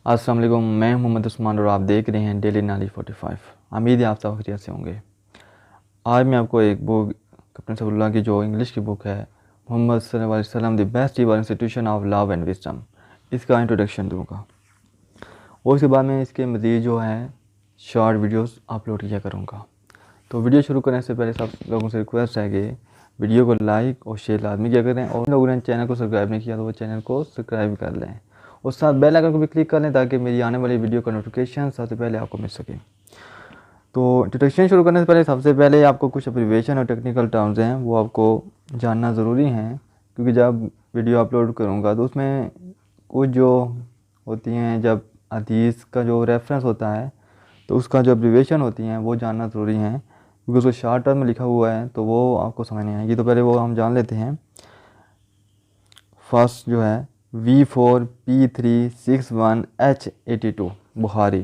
अस्सलाम वालेकुम, मैं मोहम्मद उस्मान और आप देख रहे हैं डेली नॉलेज 45। उम्मीद है आप सब खैरियत से होंगे। आज मैं आपको एक बुक अपने सैफुल्लाह की जो इंग्लिश की बुक है Muhammad the best ईवर institution of love and wisdom, इसका इंट्रोडक्शन दूंगा और उसके बाद मैं इसके मज़ीद जो है शॉर्ट वीडियोस अपलोड किया करूँगा। तो वीडियो शुरू करने से पहले सब लोगों से रिक्वेस्ट है कि वीडियो को लाइक और शेयर लाजमी किया करें और लोगों ने चैनल को सब्सक्राइब नहीं किया तो वो चैनल को सब्सक्राइब कर लें और साथ बेल आइकन को भी क्लिक कर लें ताकि मेरी आने वाली वीडियो का नोटिफिकेशन सबसे पहले आपको मिल सके। तो इंट्रोडक्शन शुरू करने से पहले सबसे पहले आपको कुछ एब्रिविएशन और टेक्निकल टर्म्स हैं वो आपको जानना ज़रूरी हैं, क्योंकि जब वीडियो अपलोड करूँगा तो उसमें कुछ जो होती हैं, जब हदीस का जो रेफरेंस होता है तो उसका जो एब्रिविएशन होती हैं वो जानना ज़रूरी है, क्योंकि उसको शॉर्ट टर्म में लिखा हुआ है तो वो आपको समझ नहीं आएगी। तो पहले वो हम जान लेते हैं। फर्स्ट जो है V4P361H82 Bukhari.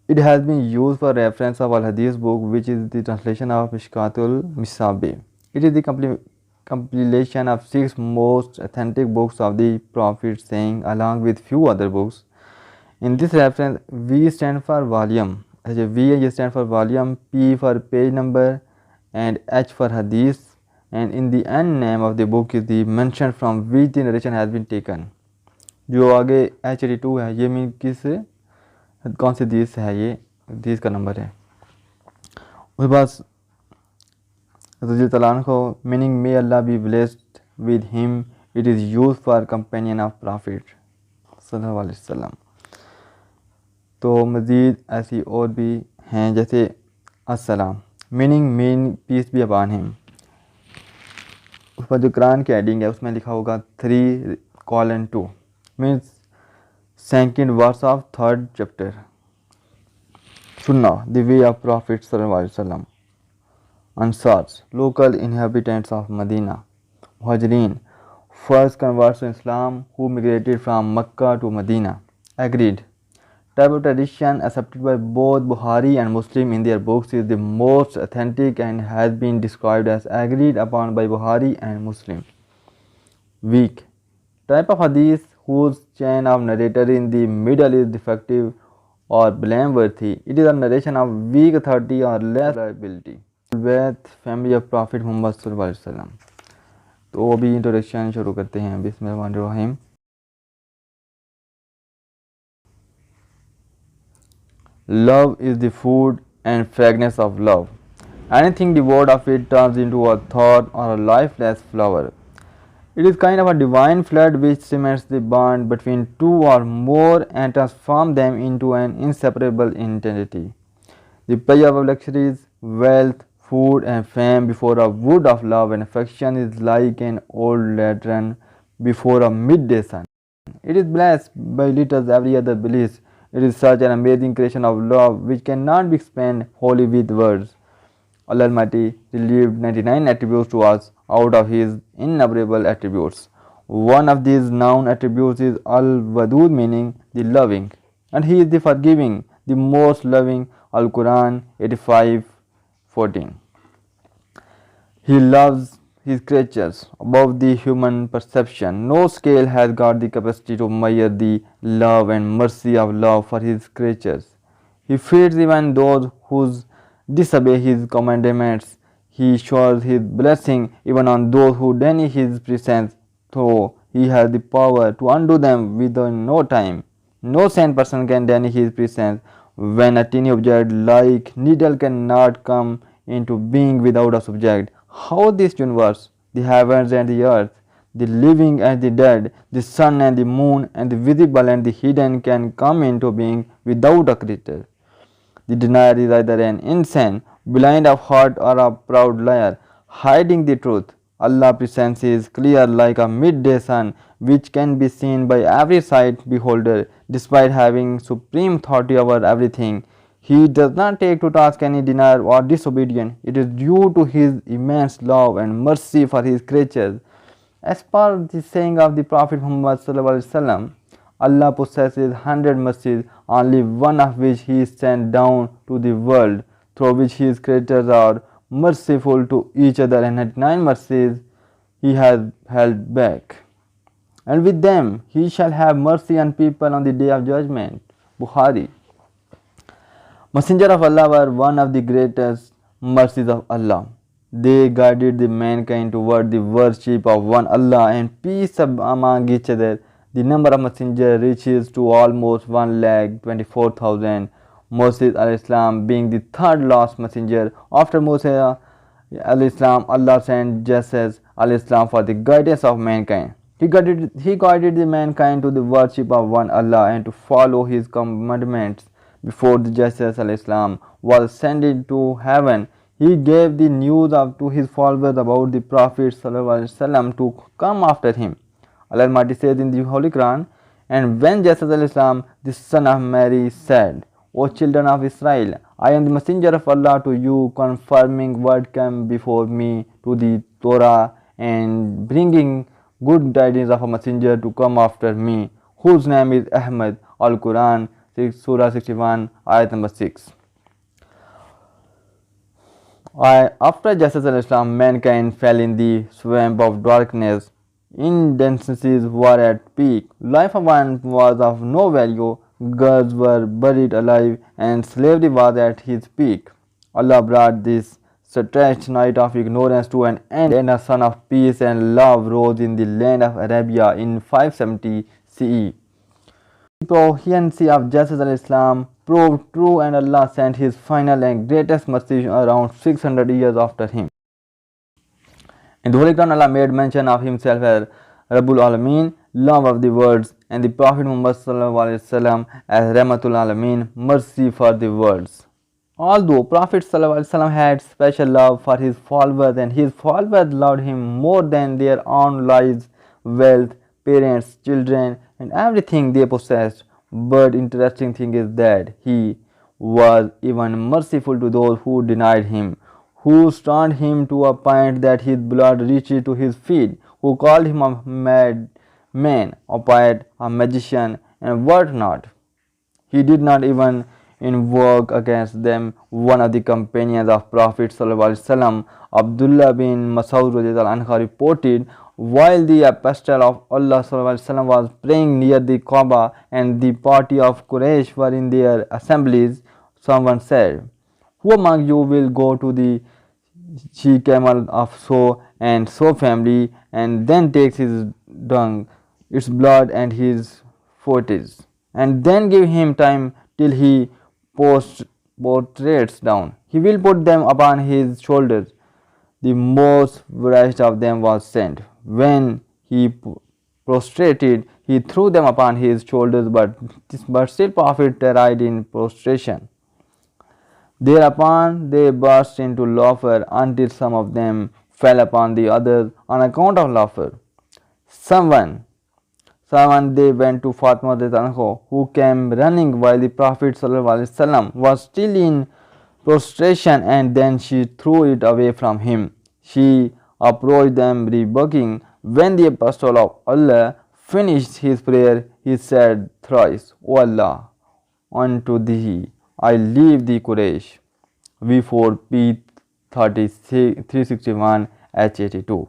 It has been used for reference of Al-Hadees book, which is the translation of Mishkatul Misabi. It is the compilation of 6 most authentic books of the Prophet saying, along with few other books. In this reference, V stands for volume. V stands for volume, P for page number, and H for Hadith. And in the end name of the book is the mention from which the narration has been taken. जो आगे H82 है ये mean कौन सी हदीस है, ये हदीस का नंबर है। उसके बाद तलाश को meaning may Allah be blessed with him, it is use for companion of prophet सल्लल्लाहु अलैहि वसल्लम। तो मज़ीद ऐसी और भी हैं, जैसे अस्सलाम meaning peace be upon him. उस पर जो कुरान की हेडिंग है उसमें लिखा होगा 3:2 means second verse of 3rd चैप्टर। सुन्ना द वे ऑफ प्रॉफिट सल्लल्लाहु अलैहि वसल्लम। अंसार्स लोकल इनहेबिटेंट्स ऑफ मदीना। मुहाजिरीन first converts to Islam who migrated from Mecca to Medina. Agreed type of tradition accepted by both Bukhari and Muslim in their books is the most authentic and has been described as agreed upon by Bukhari and Muslim. Weak type of hadith whose chain of narrator in the middle is defective or blameworthy. It is a narration of weak authority or less reliability. With family of Prophet Muhammad ﷺ. तो अभी introduction शुरू करते हैं। बिस्मिल्लाहिर्रहमानिर्रहीम। Love is the food and fragrance of love. Anything devoid of it turns into a thought or a lifeless flower. It is kind of a divine flood which cements the bond between two or more and transforms them into an inseparable entity. The pleasure of luxuries, wealth, food and fame before a wood of love and affection is like an old lantern before a midday sun. It is blessed by litters every other bliss. It is such an amazing creation of love which cannot be explained wholly with words. Allah Almighty relieved 99 attributes to us out of His innumerable attributes. One of these noun attributes is Al-Wadud, meaning the loving, and He is the forgiving, the most loving. Al-Quran 85:14. He loves His creatures above the human perception. No scale has got the capacity to measure the love and mercy of love for His creatures. He feeds even those who disobey His commandments. He showers His blessing even on those who deny His presence, though He has the power to undo them within no time. No sane person can deny His presence. When a tiny object like needle cannot come into being without a subject, how this universe, the heavens and the earth, the living and the dead, the sun and the moon, and the visible and the hidden can come into being without a creator? The denier is either an insane, blind of heart, or a proud liar, hiding the truth. Allah's presence is clear like a midday sun, which can be seen by every sight beholder, despite having supreme authority over everything. He does not take to task any denier or disobedient. It is due to His immense love and mercy for His creatures. As per the saying of the Prophet Muhammad ﷺ, Allah possesses 100 mercies, only one of which He sent down to the world, through which His creatures are merciful to each other, and 99 mercies He has held back. and with them he shall have mercy on people on the day of judgment. Bukhari. Messenger of Allah were one of the greatest mercies of Allah. They guided the mankind toward the worship of one Allah and peace among each other. The number of messengers reaches to almost 1,24,000. Moses al-Islam being the third last messenger. After Moses al-Islam, Allah sent Jesus al-Islam for the guidance of mankind. He guided the mankind to the worship of one Allah and to follow his commandments. Before the Jesus al-Islam was sent into heaven, he gave the news to his followers about the Prophet ﷺ to come after him. Allah Almighty says in the Holy Quran, and when Jesus al-Islam, the son of Mary, said, O children of Israel, I am the messenger of Allah to you, confirming what came before me to the Torah and bringing good tidings of a messenger to come after me, whose name is Ahmad. Al-Quran, Surah 61, Ayat number 6. After Jesus al-Islam, mankind fell in the swamp of darkness. Indecencies were at peak. Life of one was of no value. Girls were buried alive, and slavery was at its peak. Allah brought this stretched night of ignorance to an end, and a sun of peace and love rose in the land of Arabia in 570 CE. The prophecy of Jesus al-Islam proved true, and Allah sent his final and greatest message around 600 years after him. In the Holy Quran, Allah made mention of himself as Rabbul Alameen, Lord of the worlds, and the Prophet Muhammadﷺ as Rahmatul Alameen, mercy for the worlds. Although Prophet ﷺ had special love for his followers, and his followers loved him more than their own lives, wealth, parents, children, and everything they possessed, but interesting thing is that he was even merciful to those who denied him, who stoned him to a point that his blood reached to his feet, who called him a madman, a poet, a magician, and what not. He did not even invoke against them. One of the companions of Prophet ﷺ, Abdullah bin Mas'ud reported, while the apostle of Allah ﷺ was praying near the Kaaba and the party of Quraysh were in their assemblies, someone said, who among you will go to the she-camel of so and so family and then takes his dung, its blood and his footage, and then give him time till he prostrates down. He will put them upon his shoulders. The most wretched of them was sent. When he prostrated, he threw them upon his shoulders, but still Prophet died in prostration. Thereupon they burst into laughter until some of them fell upon the others on account of laughter. Someone they went to Fatima who came running while the Prophet ﷺ was still in prostration, and then she threw it away from him. She approached them rebuking. When the apostle of Allah finished his prayer, he said thrice, O Allah, unto thee I leave the Quraysh. V4 P 361 H82.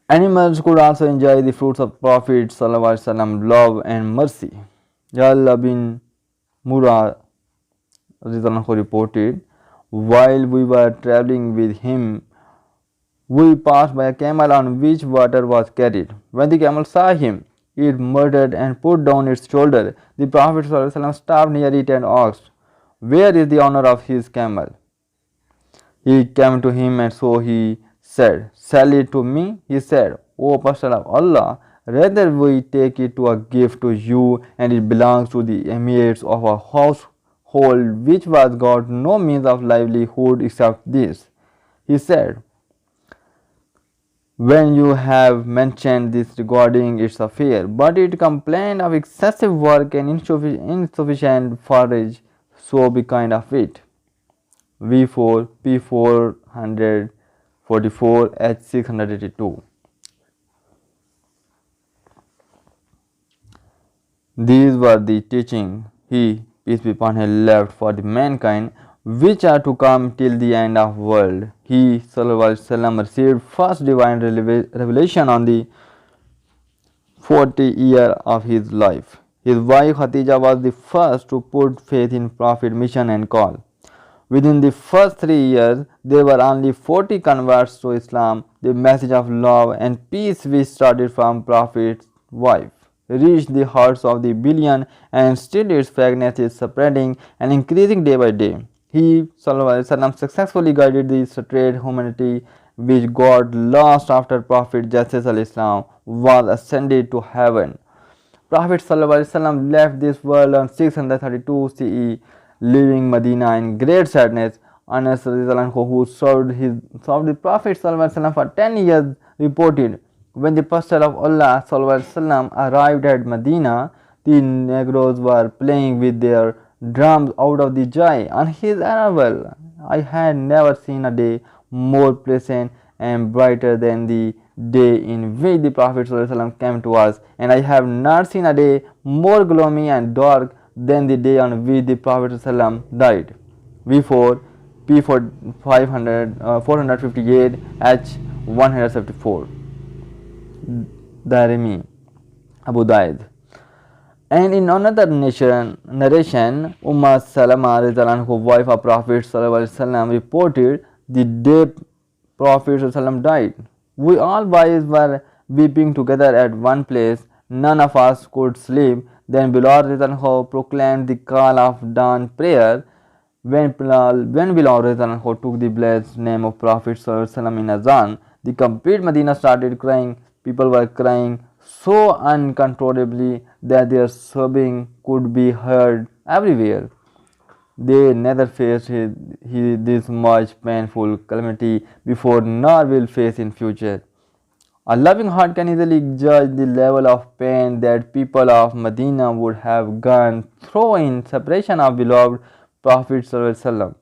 Animals could also enjoy the fruits of Prophet ﷺ love and mercy. Yalla bin Murad reported, while we were traveling with him, we passed by a camel on which water was carried. When the camel saw him, it muttered and put down its shoulder. The Prophet ﷺ stopped near it and asked, where is the owner of his camel? He came to him, and so he said, sell it to me. He said, O Apostle of Allah, rather we take it to a gift to you, and it belongs to the emirs of a household which was got no means of livelihood except this. He said, when you have mentioned this regarding its affair, but it complained of excessive work and insufficient forage, so be kind of it. V4 P444 H682. These were the teaching he, peace be upon him, left for the mankind, which are to come till the end of world. He ﷺ received first divine revelation on the 40 years of his life. His wife Khadija was the first to put faith in Prophet's mission and call. Within the first 3 years, there were only 40 converts to Islam. The message of love and peace which started from Prophet's wife reached the hearts of the billion, and still its fragrance is spreading and increasing day by day. He ﷺ successfully guided the strayed humanity which got lost after Prophet Jesus al-Islam was ascended to heaven. Prophet ﷺ left this world on 632 CE, leaving Medina in great sadness. Anas who served the Prophet ﷺ for 10 years reported, when the Prophet of Allah ﷺ arrived at Medina, the Negroes were playing with their drums out of the joy on his arrival. I had never seen a day more pleasant and brighter than the day in which the Prophet ﷺ came to us, and I have not seen a day more gloomy and dark than the day on which the Prophet ﷺ died. V4 P4 458 H 174 Darimi Abu Daid. And in another narration, Salama, wife of Prophet ﷺ, reported the day Prophet ﷺ died. We all boys were weeping together at one place. None of us could sleep. Then Bilal proclaimed the call of dawn prayer. When Bilal took the blessed name of Prophet ﷺ in Azan, the complete Medina started crying. People were crying so uncontrollably that their sobbing could be heard everywhere. They neither faced this much painful calamity before nor will face in future. A loving heart can easily judge the level of pain that people of Medina would have gone through in separation of beloved Prophet ﷺ.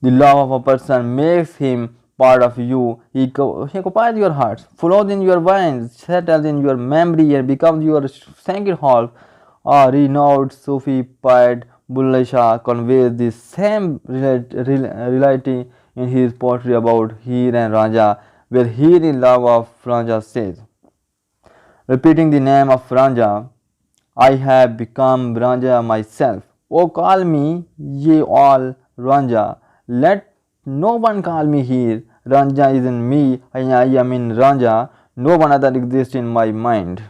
The love of a person makes him part of you. He occupies your hearts, flows in your veins, settles in your memory, and becomes your second half. A renowned Sufi poet Bulleh Shah conveys the same reality in his poetry about Heer and Raja, where Heer in love of Raja says, repeating the name of Raja, I have become Raja myself. Oh, call me ye all Raja. Let no one call me Heer. Raja is in me, and I am in Raja. No one other exists in my mind.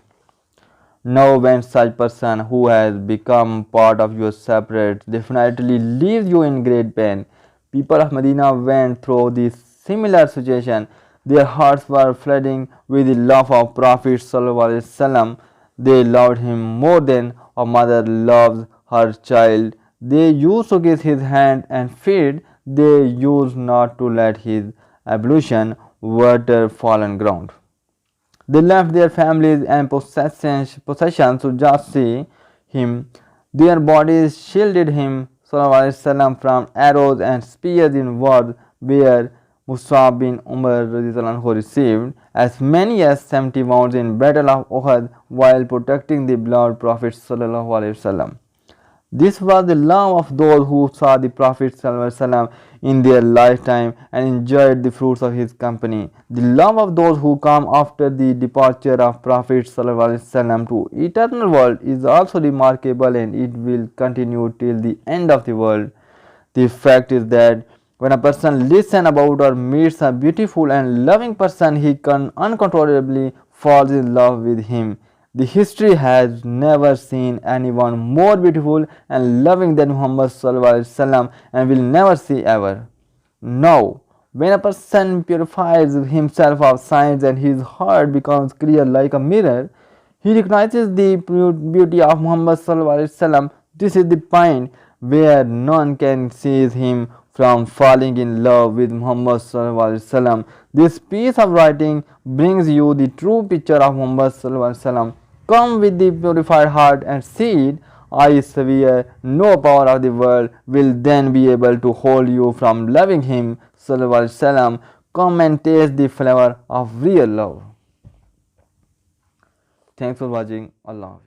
Now when such person who has become part of your separate definitely leaves you in great pain. People of Medina went through this similar situation. Their hearts were flooding with the love of Prophet ﷺ. They loved him more than a mother loves her child. They used to kiss his hand and feet. They used not to let his ablution water fall on ground. They left their families and possessions to just see him. Their bodies shielded him ﷺ from arrows and spears in wars where Musab bin Umar received as many as 70 wounds in Battle of Uhud while protecting the beloved Prophet ﷺ. This was the love of those who saw the Prophet ﷺ in their lifetime and enjoyed the fruits of his company. The love of those who come after the departure of Prophet ﷺ to eternal world is also remarkable, and it will continue till the end of the world. The fact is that when a person listens about or meets a beautiful and loving person, he uncontrollably falls in love with him. The history has never seen anyone more beautiful and loving than Muhammad ﷺ, and will never see ever. Now, when a person purifies himself of sins and his heart becomes clear like a mirror, he recognizes the beauty of Muhammad ﷺ. This is the point where none can seize him from falling in love with Muhammad ﷺ. This piece of writing brings you the true picture of Muhammad ﷺ. Come with the purified heart and see it. I swear no power of the world will then be able to hold you from loving him ﷺ. Come and taste the flavor of real love. Thanks for watching. Allah.